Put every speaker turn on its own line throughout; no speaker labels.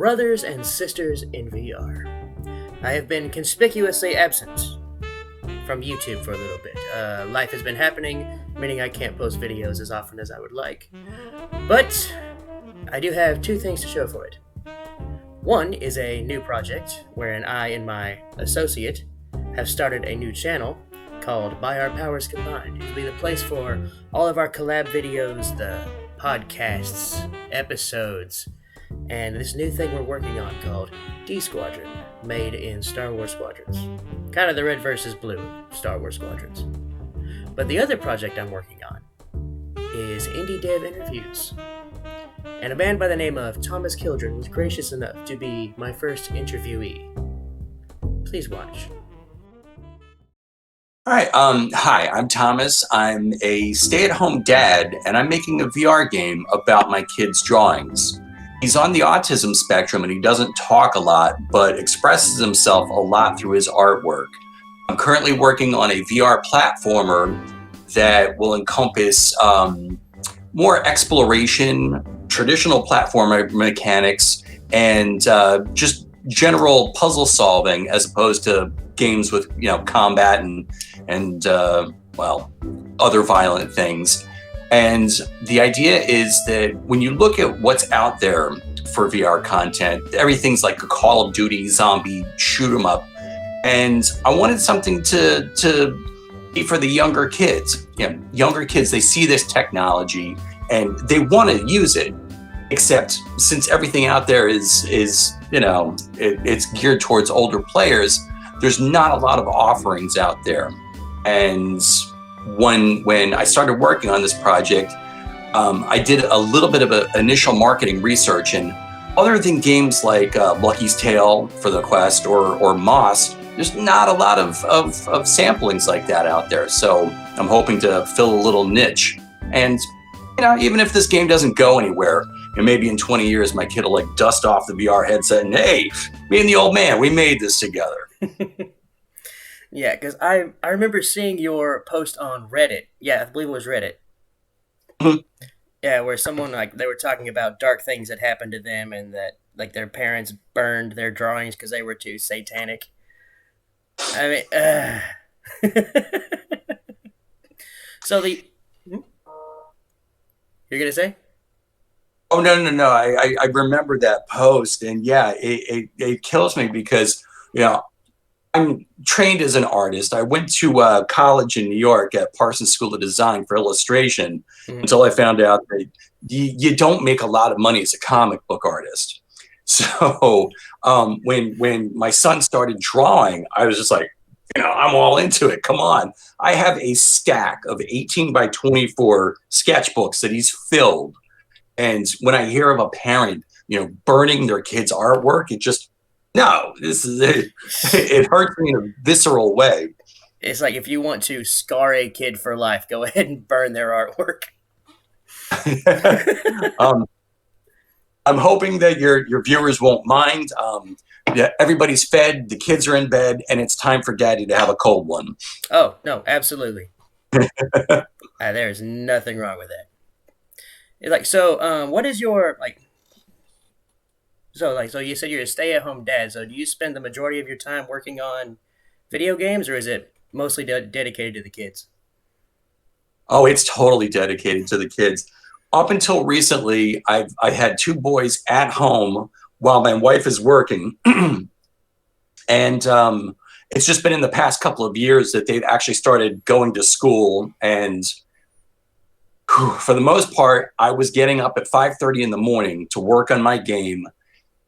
Brothers and sisters in VR. I have been conspicuously absent from YouTube for a little bit. Life has been happening, meaning I can't post videos as often as I would like. But I do have two things to show for it. One is a new project wherein I and my associate have started a new channel called By Our Powers Combined. It'll be the place for all of our collab videos, the podcasts, episodes, and this new thing we're working on called D Squadron, made in Star Wars Squadrons. Kind of the red versus blue Star Wars Squadrons. But the other project I'm working on is Indie Dev Interviews. And a man by the name of Thomas Kildren was gracious enough to be my first interviewee. Please watch.
All right. Hi, I'm Thomas. I'm a stay-at-home dad, and I'm making a VR game about my kid's drawings. He's on the autism spectrum, and he doesn't talk a lot, but expresses himself a lot through his artwork. I'm currently working on a VR platformer that will encompass more exploration, traditional platformer mechanics, and just general puzzle solving, as opposed to games with combat and other violent things. And the idea is that when you look at what's out there for VR content, everything's like a Call of Duty zombie shoot 'em up, and I wanted something to be for the younger kids. Younger kids, they see this technology and they want to use it. Except since everything out there is it's geared towards older players, there's not a lot of offerings out there. And when I started working on this project, I did a little bit of initial marketing research, and other than games like Lucky's Tale for the Quest or Moss, there's not a lot of samplings like that out there. So I'm hoping to fill a little niche. And even if this game doesn't go anywhere, and maybe in 20 years my kid will dust off the VR headset and, hey, me and the old man, we made this together.
Yeah, because I remember seeing your post on Reddit. Yeah, I believe it was Reddit.
Mm-hmm.
Yeah, where someone, they were talking about dark things that happened to them and that, their parents burned their drawings because they were too satanic. I mean, So you're going to say?
Oh, no. I remember that post, and yeah, it kills me because, I'm trained as an artist. I went to college in New York at Parsons School of Design for illustration until I found out that you don't make a lot of money as a comic book artist. So when my son started drawing, I was just like, I'm all into it. Come on. I have a stack of 18 by 24 sketchbooks that he's filled. And when I hear of a parent, burning their kid's artwork, it hurts me in a visceral way.
It's like if you want to scar a kid for life, go ahead and burn their artwork.
I'm hoping that your viewers won't mind. Everybody's fed, the kids are in bed, and it's time for Daddy to have a cold one.
Oh, no, absolutely. There's nothing wrong with that. What is your, so you said you're a stay-at-home dad, so do you spend the majority of your time working on video games, or is it mostly dedicated to the kids?
Oh, it's totally dedicated to the kids. Up until recently, I had two boys at home while my wife is working. And it's just been in the past couple of years that they've actually started going to school. And for the most part, I was getting up at 5:30 in the morning to work on my game.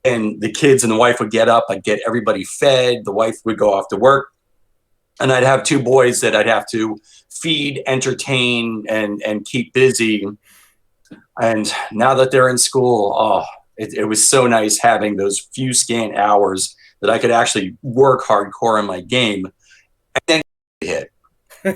And the kids and the wife would get up. I'd get everybody fed. The wife would go off to work. And I'd have two boys that I'd have to feed, entertain, and keep busy. And now that they're in school, it was so nice having those few scant hours that I could actually work hardcore on my game. And then it hit.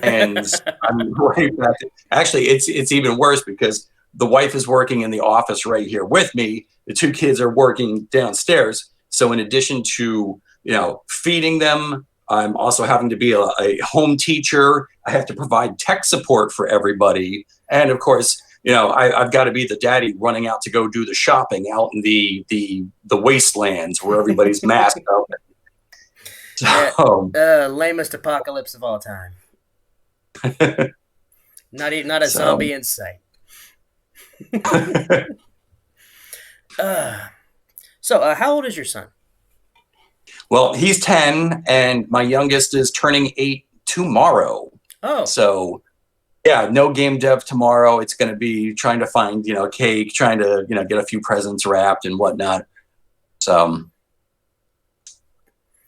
And I'm right back. Actually, it's even worse because the wife is working in the office right here with me. The two kids are working downstairs. So in addition to, feeding them, I'm also having to be a home teacher. I have to provide tech support for everybody. And of course, I've got to be the daddy running out to go do the shopping out in the wastelands where everybody's masked up. So,
lamest apocalypse of all time. Not a
so
zombie in sight. How old is your son?
Well, he's 10, and my youngest is turning 8 tomorrow.
Oh,
So, yeah, no game dev tomorrow. It's going to be trying to find, cake, trying to, get a few presents wrapped and whatnot. So,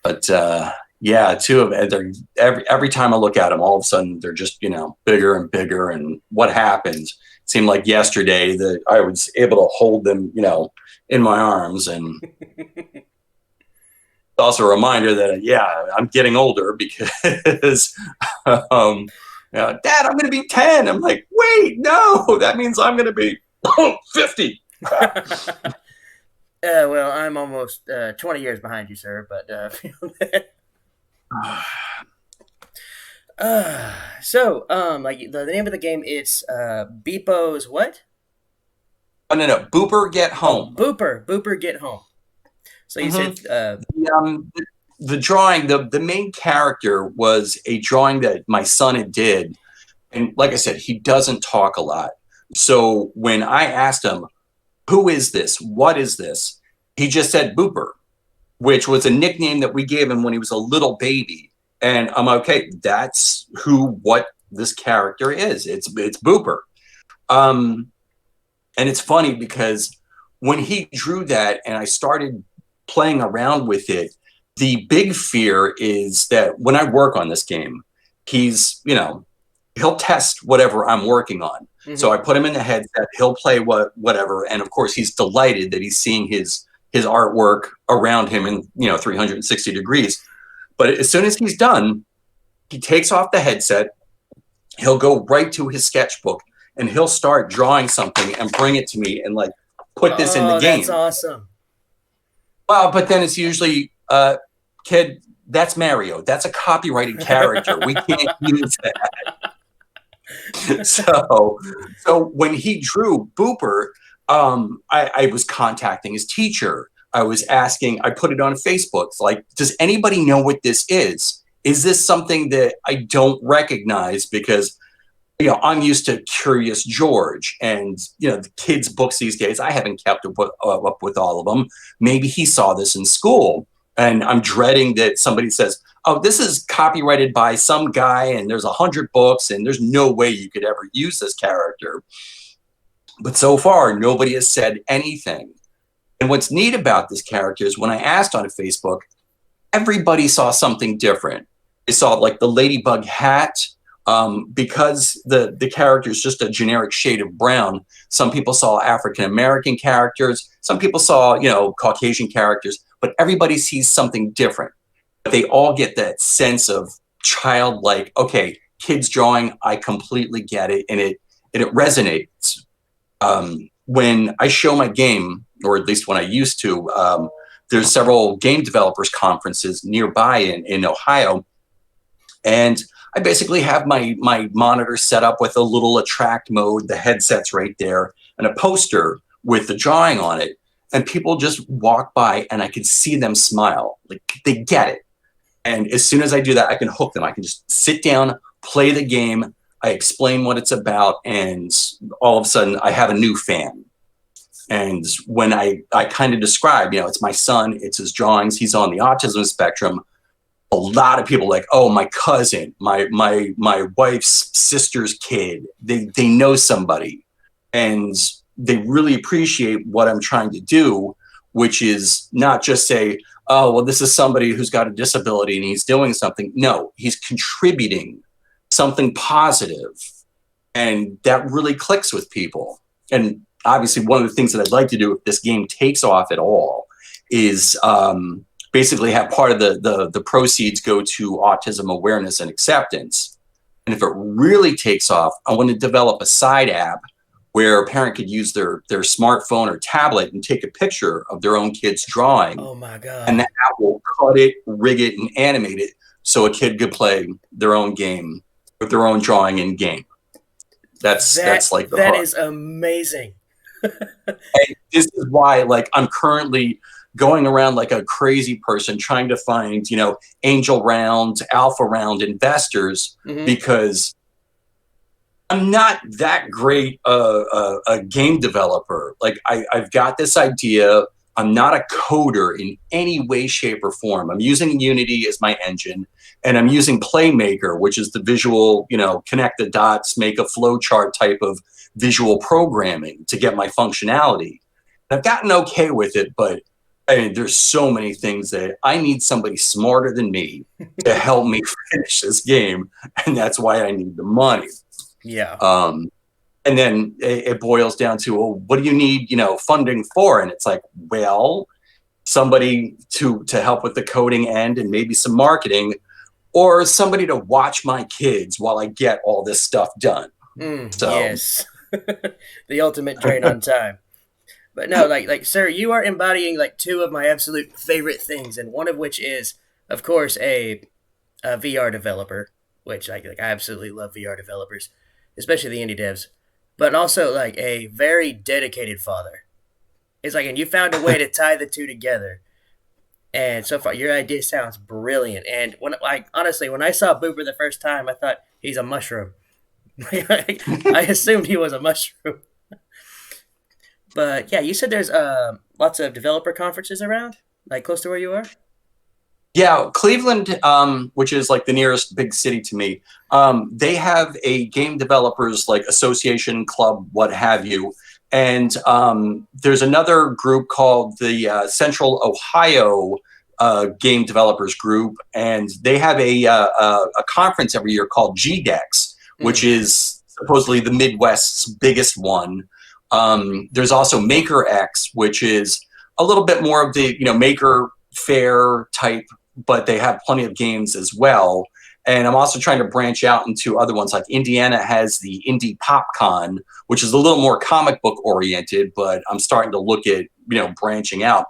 but yeah, two of them. Every time I look at them, all of a sudden they're just, bigger and bigger. And what happens? It seemed like yesterday that I was able to hold them, in my arms, and also a reminder that I'm getting older because Dad, I'm going to be 10. I'm like, wait, no, that means I'm going to be 50.
Well, I'm almost 20 years behind you, sir, but like the name of the game, it's Beepo's what?
Oh, no, Booper Get Home.
Oh, Booper Get Home. So you said
the drawing, the main character was a drawing that my son had did. And like I said, he doesn't talk a lot. So when I asked him, who is this? What is this? He just said Booper, which was a nickname that we gave him when he was a little baby. And I'm okay, that's what this character is. It's Booper. And it's funny because when he drew that and I started playing around with it, the big fear is that when I work on this game, he's, he'll test whatever I'm working on. Mm-hmm. So I put him in the headset, he'll play whatever. And of course he's delighted that he's seeing his artwork around him in, 360 degrees. But as soon as he's done, he takes off the headset, he'll go right to his sketchbook and he'll start drawing something and bring it to me and like put this in the game.
That's awesome.
Well, but then it's usually, kid, that's Mario. That's a copyrighted character. We can't use that. So when he drew Booper, I was contacting his teacher. I was asking, I put it on Facebook. It's like, does anybody know what this is? Is this something that I don't recognize? Because, I'm used to Curious George and, the kids' books these days. I haven't kept up with all of them. Maybe he saw this in school. And I'm dreading that somebody says, oh, this is copyrighted by some guy and there's 100 books and there's no way you could ever use this character. But so far, nobody has said anything. And what's neat about this character is when I asked on Facebook, everybody saw something different. They saw like the ladybug hat, because the character is just a generic shade of brown. Some people saw African-American characters. Some people saw, Caucasian characters, but everybody sees something different. But they all get that sense of childlike, okay, kids drawing, I completely get it. And it resonates. When I show my game, or at least when I used to, there's several game developers conferences nearby in Ohio. And I basically have my monitor set up with a little attract mode, the headset's right there, and a poster with the drawing on it. And people just walk by and I can see them smile. Like they get it. And as soon as I do that, I can hook them. I can just sit down, play the game. I explain what it's about. And all of a sudden I have a new fan. And when I kind of describe, it's my son, it's his drawings, he's on the autism spectrum. A lot of people like, oh, my cousin, my wife's sister's kid, they know somebody. And they really appreciate what I'm trying to do, which is not just say, oh, well, this is somebody who's got a disability and he's doing something. No, he's contributing something positive. And that really clicks with people. And obviously, one of the things that I'd like to do if this game takes off at all is basically have part of the proceeds go to autism awareness and acceptance. And if it really takes off, I want to develop a side app where a parent could use their smartphone or tablet and take a picture of their own kid's drawing.
Oh my God.
And the app will cut it, rig it, and animate it so a kid could play their own game with their own drawing in game. That's like the
That
hook.
is amazing.
And this is why, like, I'm currently going around like a crazy person trying to find, angel round, alpha round investors,
Hmm.
because I'm not that great a game developer. Like, I've got this idea. I'm not a coder in any way, shape, or form. I'm using Unity as my engine, and I'm using Playmaker, which is the visual, connect the dots, make a flow chart type of visual programming to get my functionality. And I've gotten okay with it, but I mean, there's so many things that I need somebody smarter than me to help me finish this game, and that's why I need the money.
Yeah.
Um, and then it boils down to, well, what do you need, funding for? And it's like, well, somebody to help with the coding end and maybe some marketing, or somebody to watch my kids while I get all this stuff done. So,
Yes. The ultimate drain on time. But no, sir, you are embodying like two of my absolute favorite things, and one of which is, of course, a VR developer, which I absolutely love VR developers, especially the indie devs, but also like a very dedicated father. It's like, and you found a way to tie the two together. And so far, your idea sounds brilliant. And when, like, honestly, when I saw Booper the first time, I thought he's a mushroom. I assumed he was a mushroom. But yeah, you said there's lots of developer conferences around, like close to where you are.
yeah, Cleveland, which is like the nearest big city to me, they have a game developers like association, club, what have you. And there's another group called the Central Ohio Game Developers Group, and they have a conference every year called GDEX, which
Mm.
is supposedly the Midwest's biggest one. There's also Maker X, which is a little bit more of the Maker Fair type, but they have plenty of games as well. And I'm also trying to branch out into other ones. Like Indiana has the Indie PopCon, which is a little more comic book oriented, but I'm starting to look at branching out.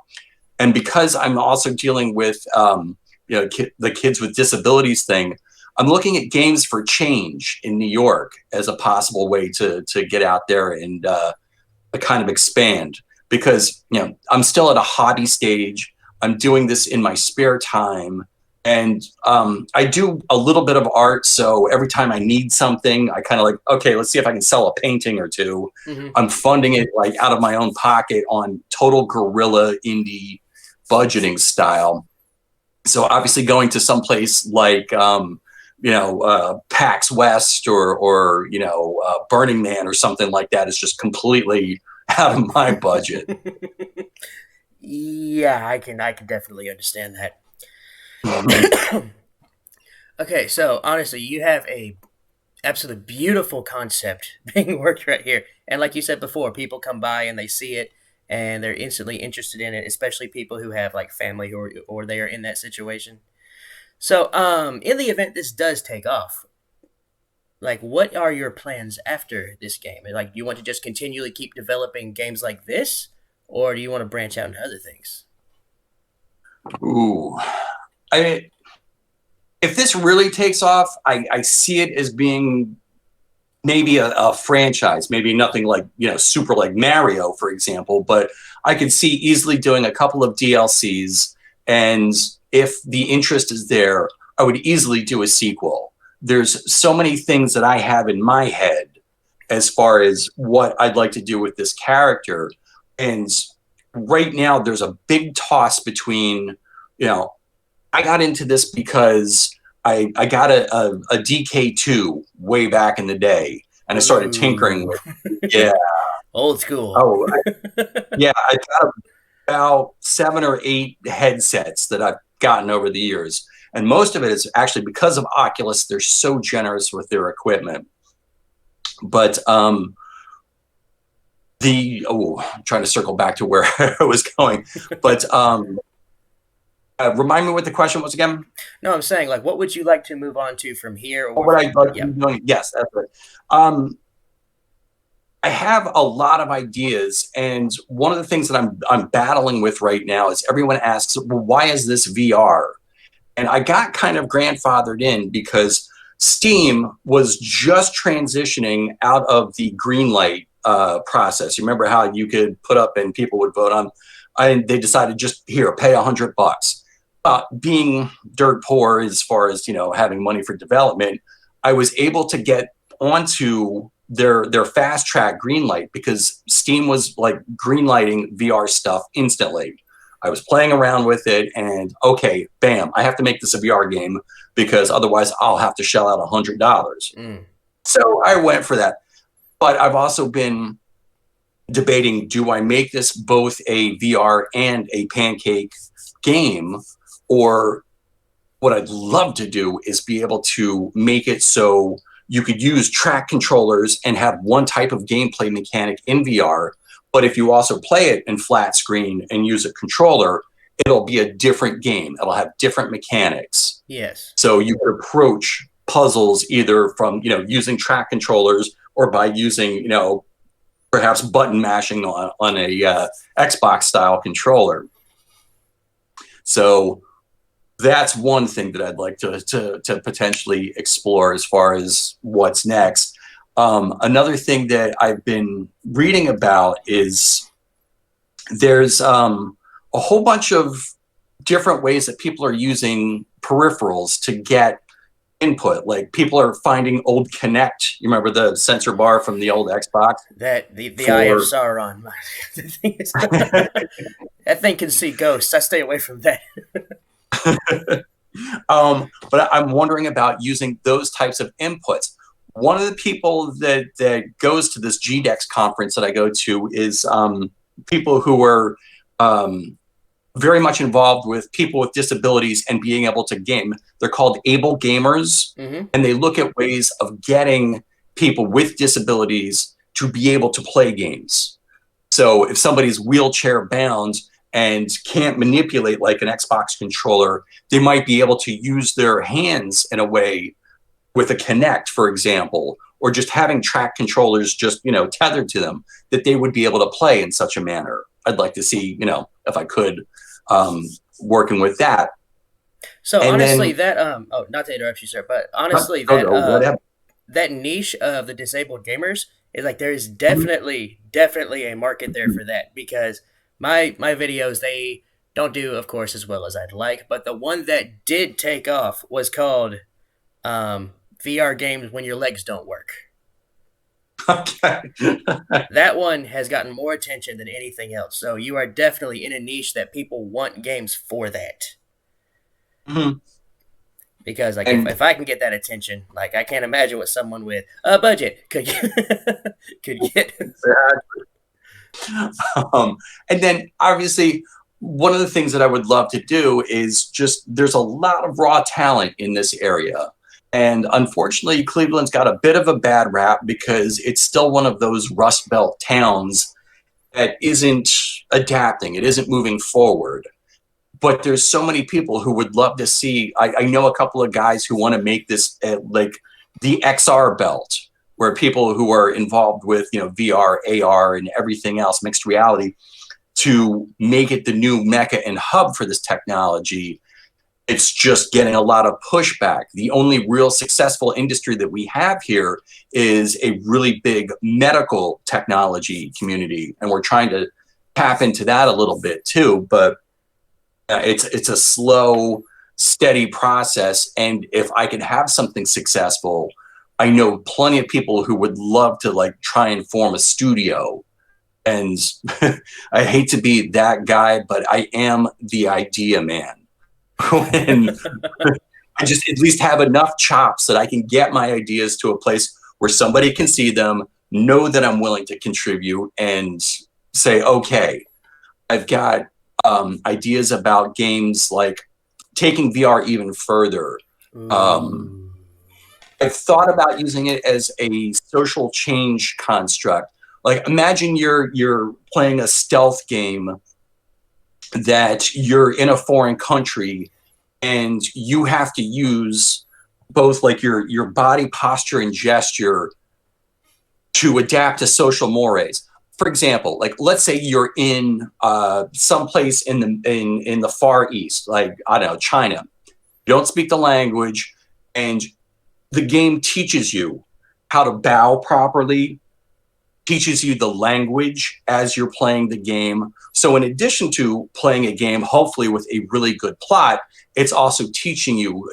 And because I'm also dealing with the kids with disabilities thing, I'm looking at Games for Change in New York as a possible way to get out there and kind of expand, because I'm still at a hobby stage. I'm doing this in my spare time, and I do a little bit of art. So every time I need something, I kind of like, okay, let's see if I can sell a painting or two.
Hmm.
I'm funding it like out of my own pocket on total guerrilla indie budgeting style. So obviously going to some place like PAX West or Burning Man or something like that is just completely out of my budget.
Yeah, I can definitely understand that. Okay, so honestly, you have a absolutely beautiful concept being worked right here. And like you said before, people come by and they see it and they're instantly interested in it, especially people who have like family or they are in that situation. So, in the event this does take off, like what are your plans after this game? Like, do you want to just continually keep developing games like this, or do you want to branch out into other things?
Ooh, I if this really takes off, I see it as being maybe a franchise, maybe nothing like super like Mario, for example, but I could see easily doing a couple of DLCs, and if the interest is there, I would easily do a sequel. There's so many things that I have in my head as far as what I'd like to do with this character, and right now there's a big toss between, you know, I got into this because I got a DK2 way back in the day, and I started tinkering
Ooh,
with yeah.
old school.
Oh, yeah. I got about 7 or 8 headsets that I've gotten over the years, and most of it is actually because of Oculus. They're so generous with their equipment. But I'm trying to circle back to where I was going, but remind me what the question was again.
No, I'm saying, like, what would you like to move on to from here,
What
or
would I like to
yeah.
be doing? Yes, that's right. Um, I have a lot of ideas, and one of the things that I'm battling with right now is everyone asks, "Well, why is this VR?" And I got kind of grandfathered in because Steam was just transitioning out of the green light process. You remember how you could put up and people would vote on, and they decided just here, pay $100. Being dirt poor as far as, having money for development, I was able to get onto their fast track green light because Steam was like green lighting VR stuff instantly. I was playing around with it and okay, bam, I have to make this a VR game because otherwise I'll have to shell out $100. So I went for that. But I've also been debating, do I make this both a VR and a pancake game? Or what I'd love to do is be able to make it so you could use track controllers and have one type of gameplay mechanic in VR. But if you also play it in flat screen and use a controller, it'll be a different game. It'll have different mechanics.
Yes.
So you could approach puzzles either from, using track controllers or by using, perhaps button mashing on a Xbox style controller. So that's one thing that I'd like to potentially explore as far as what's next. Another thing that I've been reading about is there's a whole bunch of different ways that people are using peripherals to get input. Like people are finding old Kinect. You remember the sensor bar from the old Xbox?
That the Eye of Sauron. The thing is, that thing can see ghosts. I stay away from that.
But I'm wondering about using those types of inputs. One of the people that goes to this GDEX conference that I go to is people who are very much involved with people with disabilities and being able to game. They're called able gamers, and they look at ways of getting people with disabilities to be able to play games. So if somebody's wheelchair bound and can't manipulate like an Xbox controller, they might be able to use their hands in a way with a Kinect, for example, or just having track controllers just, tethered to them that they would be able to play in such a manner. I'd like to see, if I could, working with that.
So
And
honestly,
then,
that not to interrupt you, sir, but honestly, that niche of the disabled gamers is like there is definitely a market there for that because my videos, they don't do, of course, as well as I'd like, but the one that did take off was called VR games when your legs don't work.
okay.
That one has gotten more attention than anything else. So you are definitely in a niche that people want games for that. Because like if I can get that attention, like I can't imagine what someone with a budget could get.
And then obviously one of the things that I would love to do is just there's a lot of raw talent in this area. And unfortunately, Cleveland's got a bit of a bad rap because it's still one of those Rust Belt towns that isn't adapting. It isn't moving forward. But there's so many people who would love to see. I know a couple of guys who want to make this like the XR belt, where people who are involved with, VR, AR, and everything else, mixed reality, to make it the new mecca and hub for this technology. It's just getting a lot of pushback. The only real successful industry that we have here is a really big medical technology community, and we're trying to tap into that a little bit too. But it's a slow, steady process. And if I could have something successful, I know plenty of people who would love to like try and form a studio. And I hate to be that guy, but I am the idea man. When I just at least have enough chops that I can get my ideas to a place where somebody can see them, know that I'm willing to contribute, and say, okay, I've got ideas about games like taking VR even further. I've thought about using it as a social change construct. Like imagine you're playing a stealth game that you're in a foreign country and you have to use both like your body posture and gesture to adapt to social mores. For example, like let's say you're in someplace in the Far East, like I don't know, China. You don't speak the language, and the game teaches you how to bow properly, teaches you the language as you're playing the game. So in addition to playing a game, hopefully with a really good plot, it's also teaching you,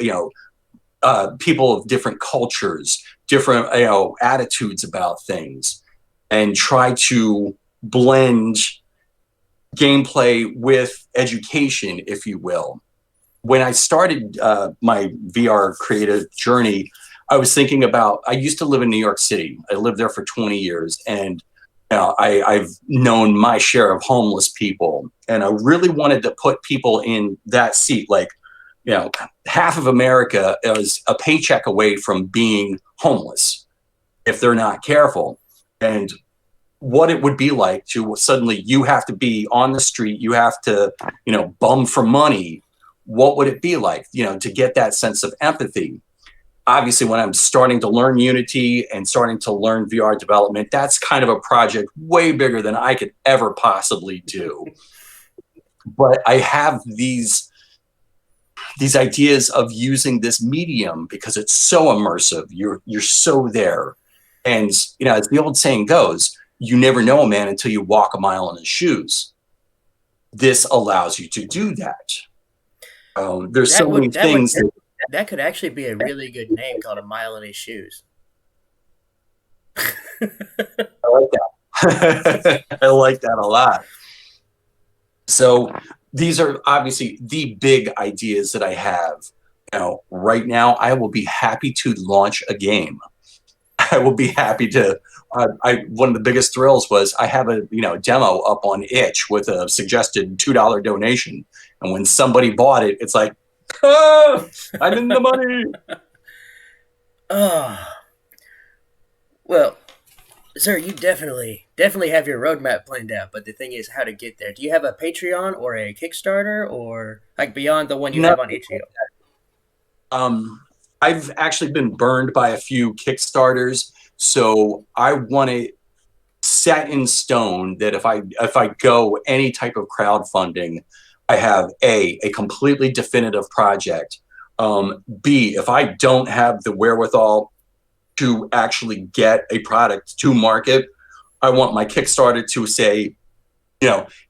people of different cultures, different, attitudes about things, and try to blend gameplay with education, if you will. When I started my VR creative journey, I was thinking about, I used to live in New York City. I lived there for 20 years, and I've known my share of homeless people, and I really wanted to put people in that seat. Like, half of America is a paycheck away from being homeless if they're not careful. And what it would be like to suddenly, you have to be on the street, you have to, bum for money. What would it be like, to get that sense of empathy? Obviously, when I'm starting to learn Unity and starting to learn VR development, that's kind of a project way bigger than I could ever possibly do. But I have these ideas of using this medium because it's so immersive. You're so there. And, as the old saying goes, you never know a man until you walk a mile in his shoes. This allows you to do that. There's so many things
that could actually be a really good name, called A Mile in His Shoes.
I like that. I like that a lot. So these are obviously the big ideas that I have. Right now, I will be happy to launch a game. I will be happy to. One of the biggest thrills was I have a demo up on itch with a suggested $2 donation, and when somebody bought it, it's like, I'm in the money.
Oh, well, sir, you definitely have your roadmap planned out. But the thing is, how to get there. Do you have a Patreon or a Kickstarter, or like beyond the one you have on itch.io?
I've actually been burned by a few Kickstarters, so I want it set in stone that if I go any type of crowdfunding, I have a completely definitive project. B, if I don't have the wherewithal to actually get a product to market, I want my Kickstarter to say,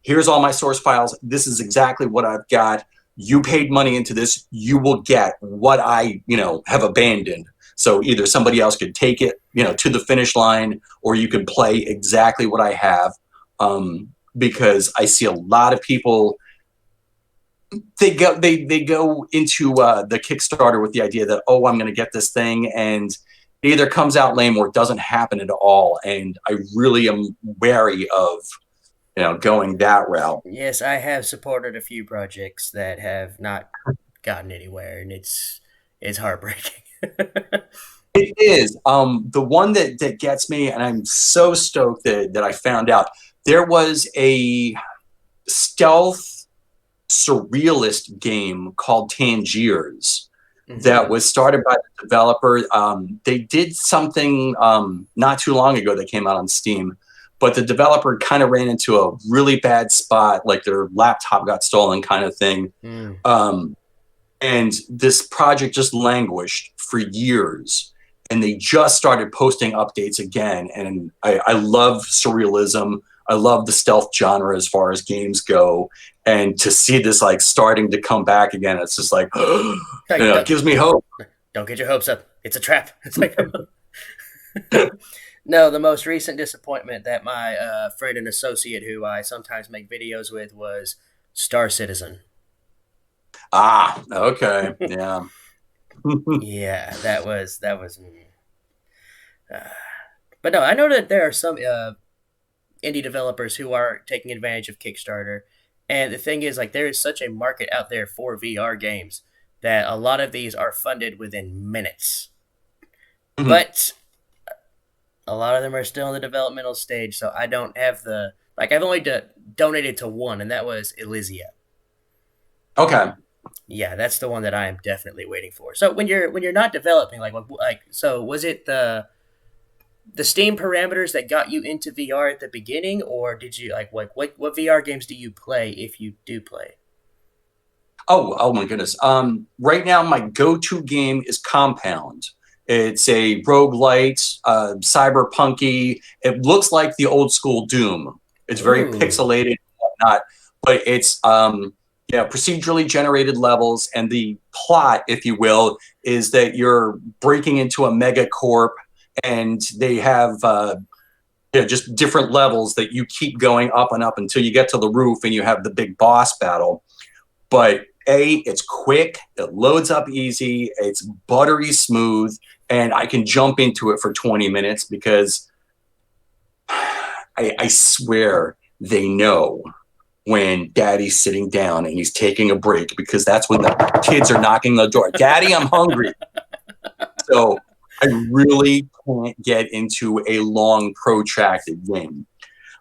here's all my source files. This is exactly what I've got. You paid money into this. You will get what I, have abandoned. So either somebody else could take it, to the finish line, or you could play exactly what I have. Because I see a lot of people, they go into the Kickstarter with the idea that, I'm going to get this thing, and it either comes out lame or it doesn't happen at all. And I really am wary of, going that route.
Yes, I have supported a few projects that have not gotten anywhere, and it's heartbreaking.
It is. The one that gets me, and I'm so stoked that I found out, there was a stealth surrealist game called Tangiers that was started by the developer. They did something not too long ago that came out on Steam, but the developer kind of ran into a really bad spot, like their laptop got stolen kind of thing. And this project just languished for years. And they just started posting updates again. And I love surrealism. I love the stealth genre as far as games go. And to see this like starting to come back again, it's just like, it gives me hope.
Don't get your hopes up. It's a trap. It's like, no, the most recent disappointment that my friend and associate, who I sometimes make videos with, was Star Citizen.
Ah, okay. Yeah.
Yeah, that was. But no, I know that there are some indie developers who are taking advantage of Kickstarter, and the thing is, like, there is such a market out there for VR games that a lot of these are funded within minutes. But a lot of them are still in the developmental stage, so I don't have the I've only donated to one, and that was Elysia.
Okay.
Yeah, that's the one that I am definitely waiting for. So when you're not developing, so was it the Steam parameters that got you into VR at the beginning, or did you what VR games do you play if you do play?
Oh my goodness. Right now my go-to game is Compound. It's a roguelite, cyberpunky. It looks like the old school Doom. It's very pixelated and whatnot, but it's procedurally generated levels, and the plot, if you will, is that you're breaking into a megacorp, and they have just different levels that you keep going up and up until you get to the roof and you have the big boss battle. But it's quick, it loads up easy, it's buttery smooth, and I can jump into it for 20 minutes because I swear they know when daddy's sitting down and he's taking a break, because that's when the kids are knocking on the door. Daddy, I'm hungry. So I really can't get into a long, protracted game.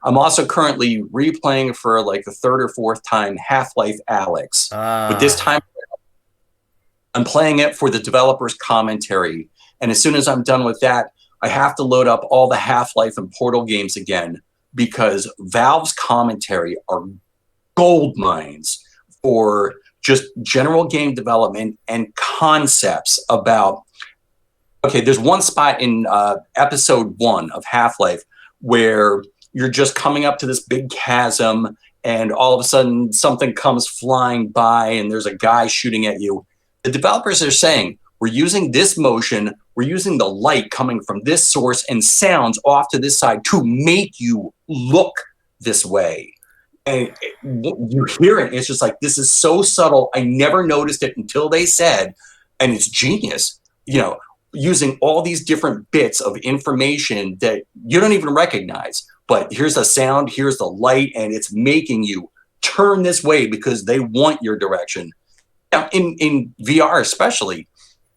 I'm also currently replaying for like the third or fourth time Half-Life Alyx. But this time I'm playing it for the developer's commentary. And as soon as I'm done with that, I have to load up all the Half-Life and Portal games again, because Valve's commentary are gold mines for just general game development and concepts about, okay, there's one spot in episode 1 of Half-Life where you're just coming up to this big chasm and all of a sudden something comes flying by and there's a guy shooting at you. The developers are saying, we're using this motion, we're using the light coming from this source and sounds off to this side to make you look this way. And you hear it, it's just like, this is so subtle. I never noticed it until they said, and it's genius, using all these different bits of information that you don't even recognize. But here's a sound, here's the light, and it's making you turn this way because they want your direction. Now, in VR especially,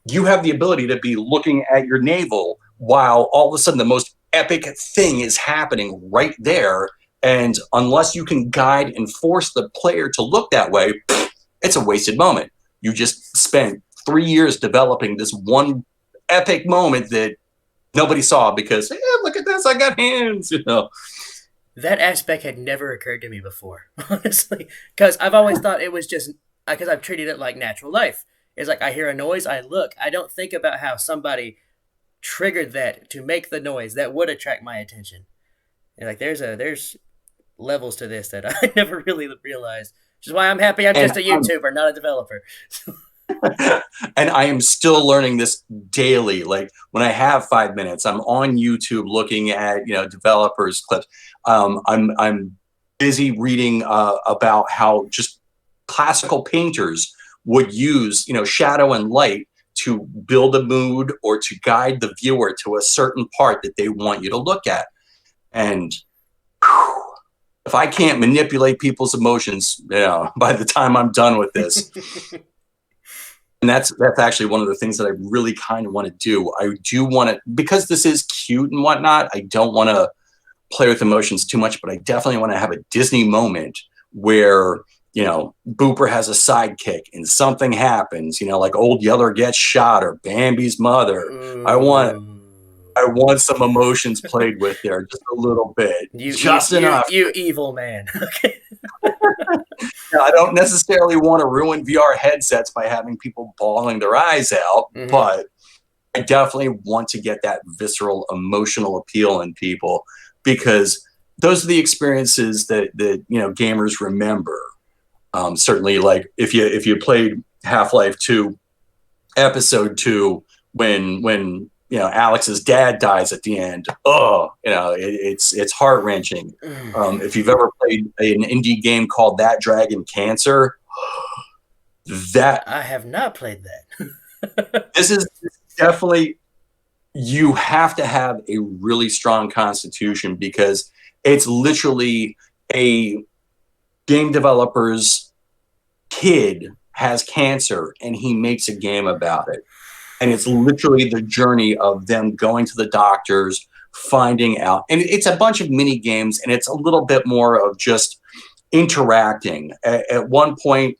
you have the ability to be looking at your navel while all of a sudden the most epic thing is happening right there. And unless you can guide and force the player to look that way, it's a wasted moment. You just spent 3 years developing this one epic moment that nobody saw because, hey, look at this, I got hands,
That aspect had never occurred to me before, honestly, because I've always thought it was just because I've treated it like natural life. It's like I hear a noise, I look. I don't think about how somebody triggered that to make the noise that would attract my attention. And like there's levels to this that I never really realized, which is why I'm happy I'm just a YouTuber, not a developer.
And I am still learning this daily. Like when I have 5 minutes, I'm on YouTube looking at developers clips. I'm busy reading about how just classical painters would use shadow and light to build a mood or to guide the viewer to a certain part that they want you to look at. And if I can't manipulate people's emotions, by the time I'm done with this. And that's actually one of the things that I really kind of want to do. I do want to, because this is cute and whatnot, I don't want to play with emotions too much, but I definitely want to have a Disney moment where, Booper has a sidekick and something happens, like Old Yeller gets shot or Bambi's mother. I want some emotions played with there just a little bit. Just enough.
You evil man. Okay.
Now, I don't necessarily want to ruin VR headsets by having people bawling their eyes out, but I definitely want to get that visceral emotional appeal in people, because those are the experiences that gamers remember. Certainly, like if you played Half-Life 2, Episode 2, when Alex's dad dies at the end. It's heart-wrenching. If you've ever played an indie game called That Dragon Cancer,
I have not played that.
This is definitely, you have to have a really strong constitution, because it's literally a game developer's kid has cancer and he makes a game about it. And it's literally the journey of them going to the doctors, finding out. And it's a bunch of mini games, and it's a little bit more of just interacting. At one point,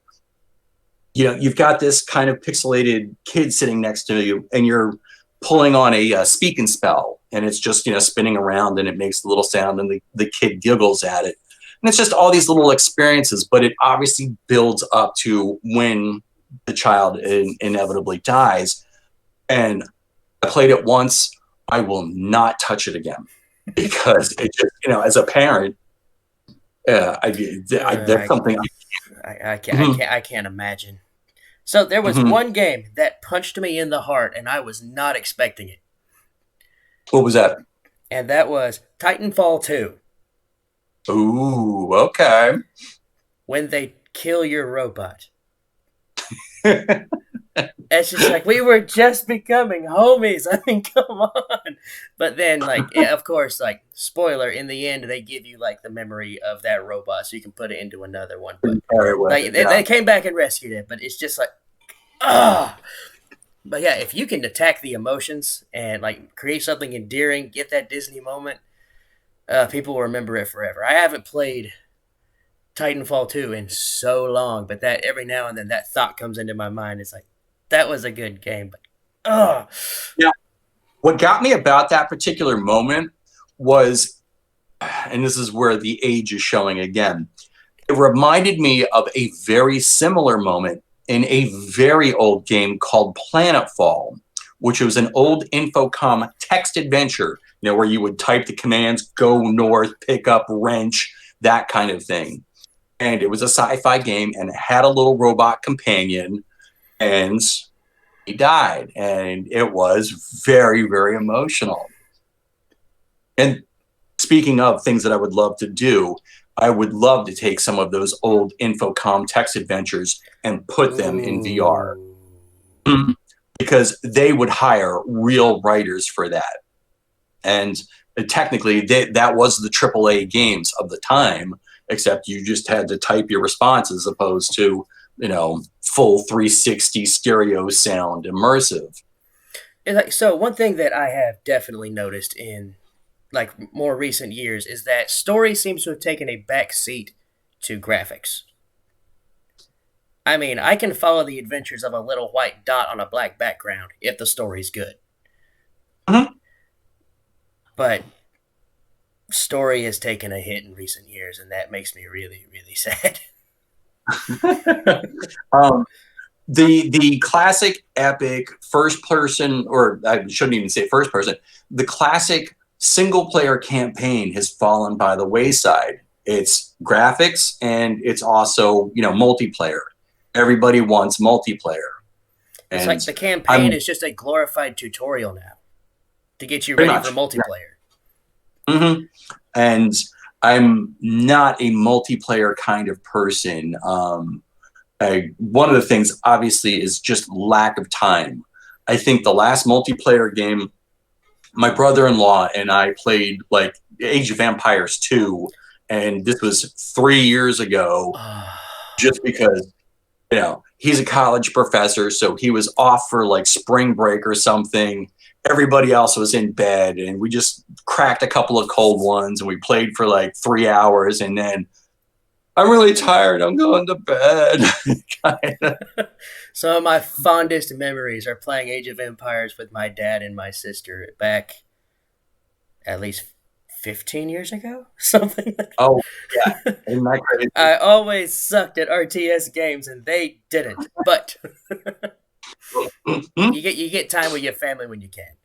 you've got this kind of pixelated kid sitting next to you, and you're pulling on a speak and spell, and it's just spinning around, and it makes a little sound, and the kid giggles at it. And it's just all these little experiences, but it obviously builds up to when the child inevitably dies. And I played it once. I will not touch it again because it just, as a parent, that's
I,
something. Mhm,
I can't imagine. So there was
mhm.
one game that punched me in the heart, and I was not expecting it,
What was that?
and that was Titanfall 2.
Ooh, okay.
When they kill your robot. It's just like we were just becoming homies. I mean, come on. But then, like, yeah, of course, like spoiler. In the end, they give you like the memory of that robot, so you can put it into another one. But
Very well,
like,
yeah.
they came back and rescued it. But it's just like, ah. But yeah, if you can attack the emotions and like create something endearing, get that Disney moment, people will remember it forever. I haven't played Titanfall 2 in so long, but that every now and then that thought comes into my mind. It's like that was a good game, but oh,
Yeah. What got me about that particular moment was, and this is where the age is showing again, it reminded me of a very similar moment in a very old game called Planetfall, which was an old Infocom text adventure, where you would type the commands, go north, pick up, wrench, that kind of thing. And it was a sci-fi game, and it had a little robot companion, and he died. And it was very, very emotional. And speaking of things that I would love to do, I would love to take some of those old Infocom text adventures and put them in VR.
ooh.
Because they would hire real writers for that. And technically, that was the AAA games of the time, except you just had to type your response as opposed to, full 360 stereo sound immersive.
Like, so one thing that I have definitely noticed in like more recent years is that story seems to have taken a back seat to graphics. I mean, I can follow the adventures of a little white dot on a black background if the story's good.
Mhm.
But story has taken a hit in recent years, and that makes me really, really sad.
um, the classic epic first person, or I shouldn't even say first person, the classic single player campaign has fallen by the wayside. It's graphics and it's also, multiplayer. Everybody wants multiplayer.
It's
And
like the campaign
I'm
is just a glorified tutorial now to get you
pretty
ready for
much, yeah.
multiplayer.
Mm-hmm. And I'm not a multiplayer kind of person. One of the things, obviously, is just lack of time. I think the last multiplayer game my brother-in-law and I played like Age of Empires 2, and this was 3 years ago, just because, he's a college professor, so he was off for like spring break or something. Everybody else was in bed, and we just cracked a couple of cold ones, and we played for like 3 hours, and then I'm really tired. I'm going to bed. Kinda.
Some of my fondest memories are playing Age of Empires with my dad and my sister back at least 15 years ago, something like
Oh yeah,
that.
isn't that crazy?
I always sucked at RTS games and they didn't. But
Mhm.
you get time with your family when you can.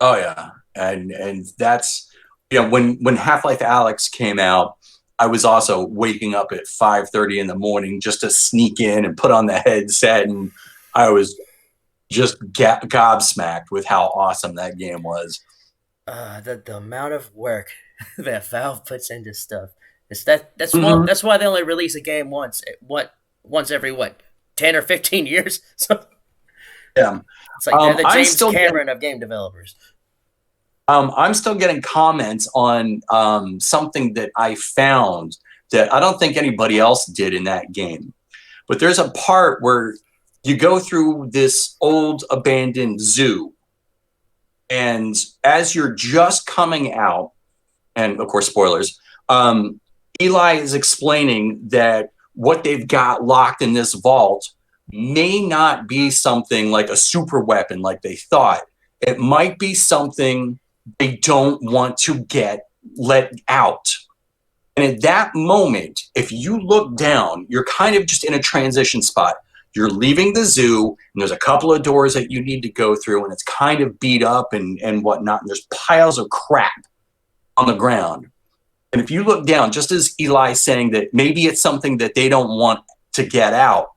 Oh yeah, and that's, when Half-Life Alex came out, I was also waking up at 5:30 in the morning just to sneak in and put on the headset, and I was just gobsmacked with how awesome that game was.
The amount of work that Valve puts into stuff.
Mhm.
That's why they only release a game once every what 10 or 15 years. So
Yeah,
it's like they're the
I'm
James
still getting
Cameron of game developers.
I'm still getting comments on something that I found that I don't think anybody else did in that game. But there's a part where you go through this old abandoned zoo, and as you're just coming out, and of course, spoilers, Eli is explaining that what they've got locked in this vault may not be something like a super weapon like they thought. It might be something they don't want to get let out. And at that moment, if you look down, you're kind of just in a transition spot. You're leaving the zoo, and there's a couple of doors that you need to go through, and it's kind of beat up and whatnot, and there's piles of crap on the ground. And if you look down, just as Eli's saying that maybe it's something that they don't want to get out,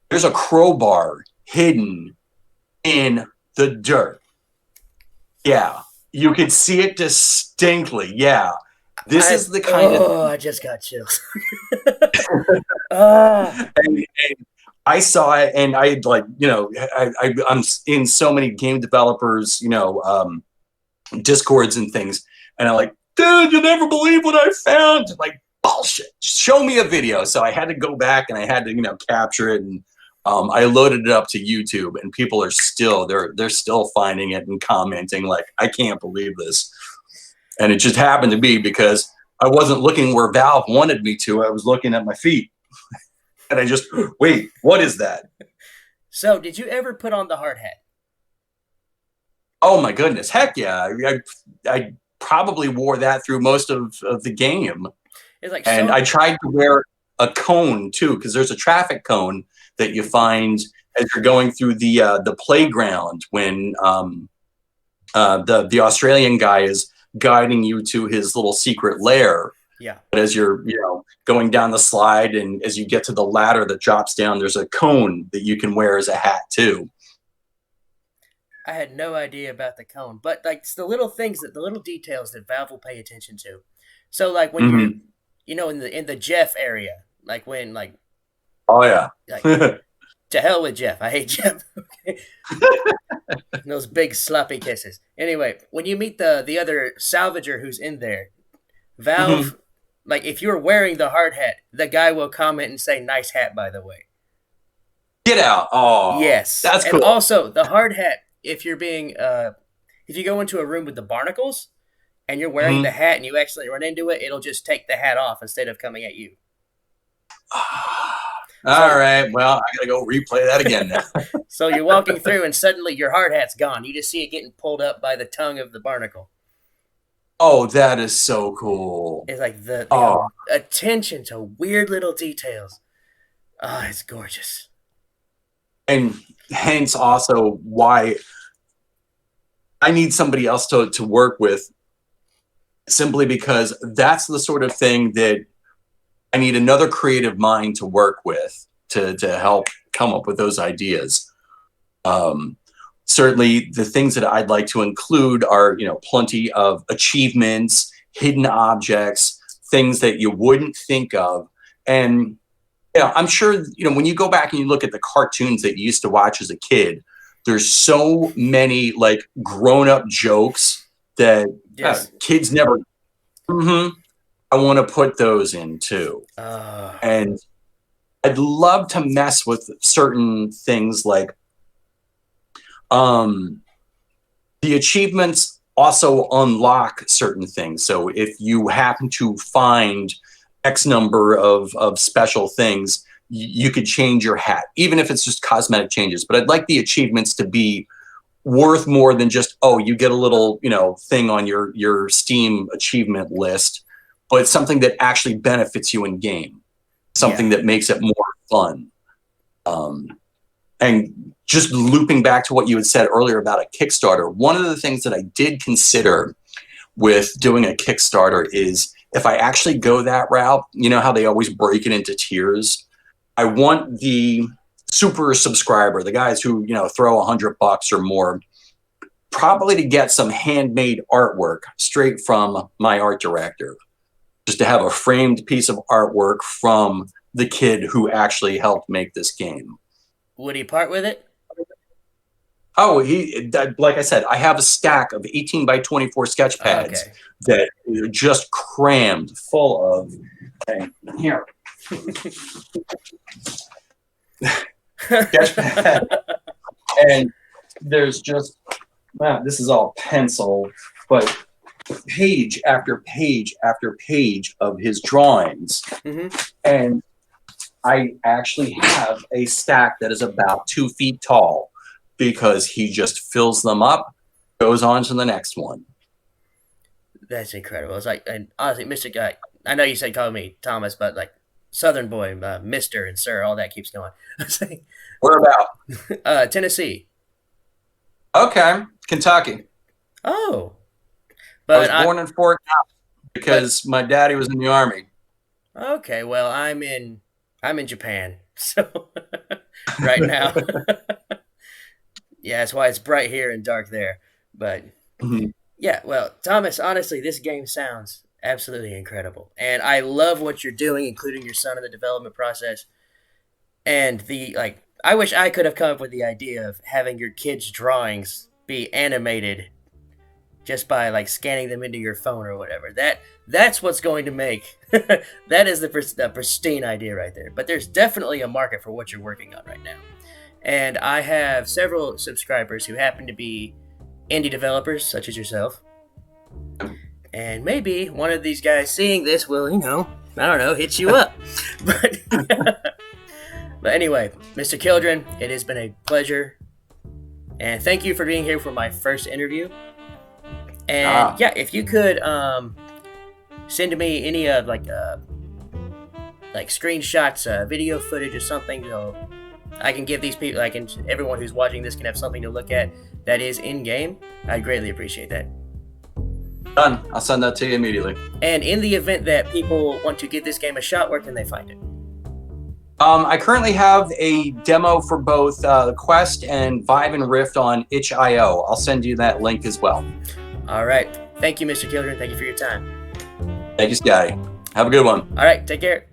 there's a crowbar hidden in the dirt. Yeah, you can see it distinctly. Yeah, this is the kind of.
Oh, I just got chills. Ah.
And I saw it, and I like, I'm in so many game developers, discords and things, and I'm like, dude, you never believe what I found. Like, bullshit. Show me a video. So I had to go back and I had to, capture it, and I loaded it up to YouTube, and people are still they're still finding it and commenting like, I can't believe this. And it just happened to be because I wasn't looking where Valve wanted me to. I was looking at my feet. And I just, wait, what is that?
So, did you ever put on the hard hat?
Oh my goodness, heck yeah! I probably wore that through most of the game.
It's like,
and I tried to wear a cone too, because there's a traffic cone that you find as you're going through the playground when the Australian guy is guiding you to his little secret lair.
Yeah.
But as you're, going down the slide, and as you get to the ladder that drops down, there's a cone that you can wear as a hat too.
I had no idea about the cone, but like it's the little things, the little details that Valve will pay attention to. So like when you're, in the Jeff area, like when like.
Oh yeah.
Like, to hell with Jeff. I hate Jeff. Okay. Those big sloppy kisses. Anyway, when you meet the other salvager who's in there, Valve. Like, if you're wearing the hard hat, the guy will comment and say, nice hat, by the way.
Get out. Oh,
yes.
That's cool.
And also, the hard hat, if you're being, if you go into a room with the barnacles and you're wearing the hat and you actually run into it, it'll just take the hat off instead of coming at you.
All right. Well, I got to go replay that again now.
So you're walking through and suddenly your hard hat's gone. You just see it getting pulled up by the tongue of the barnacle.
Oh, that is so cool.
It's like the attention to weird little details. Oh, it's gorgeous.
And hence also why I need somebody else to work with, simply because that's the sort of thing that I need another creative mind to work with to help come up with those ideas. Certainly the things that I'd like to include are, plenty of achievements, hidden objects, things that you wouldn't think of. And, I'm sure, when you go back and you look at the cartoons that you used to watch as a kid, there's so many like grown-up jokes that kids never. I want to put those in too. And I'd love to mess with certain things like, the achievements also unlock certain things. So if you happen to find X number of special things, you could change your hat, even if it's just cosmetic changes. But I'd like the achievements to be worth more than just, you get a little, thing on your Steam achievement list, but it's something that actually benefits you in game, something that makes it more fun. And just looping back to what you had said earlier about a Kickstarter, one of the things that I did consider with doing a Kickstarter is if I actually go that route, how they always break it into tiers. I want the super subscriber, the guys who, throw $100 or more, probably to get some handmade artwork straight from my art director, just to have a framed piece of artwork from the kid who actually helped make this game.
Would he part with it?
Oh, like I said, I have a stack of 18 by 24 sketch pads that are just crammed full of. Okay, here. Sketch pad. And there's just, wow, this is all pencil, but page after page after page of his drawings. And I actually have a stack that is about 2 feet tall because he just fills them up, goes on to the next one.
That's incredible. It's like, and honestly, Mr. Guy, I know you said call me Thomas, but like, Southern boy, Mister and Sir, all that keeps going.
Where about?
Tennessee.
Okay, Kentucky.
Oh,
I was
but
born in Fort Knox
but
because my daddy was in the army.
okay. Well, I'm in Japan, so right now. Yeah, that's why it's bright here and dark there. But
Mhm.
yeah, well, Thomas, honestly, this game sounds absolutely incredible. And I love what you're doing, including your son in the development process. And I wish I could have come up with the idea of having your kids' drawings be animated just by like scanning them into your phone or whatever. That's what's going to make that is the pristine idea right there. But there's definitely a market for what you're working on right now. And I have several subscribers who happen to be indie developers, such as yourself. And maybe one of these guys seeing this will, I don't know, hit you up. But, but anyway, Mr. Kildren, it has been a pleasure. And thank you for being here for my first interview. And yeah, if you could send me any like screenshots, video footage or something, I can give these people, everyone who's watching this can have something to look at that is in game. I'd greatly appreciate that.
Done. I'll send that to you immediately.
And in the event that people want to give this game a shot, where can they find it?
I currently have a demo for both Quest and Vive and Rift on itch.io. I'll send you that link as well.
All right. Thank you, Mr. Kildren. Thank you for your time.
Thank you, Scotty. Have a good one.
All right. Take care.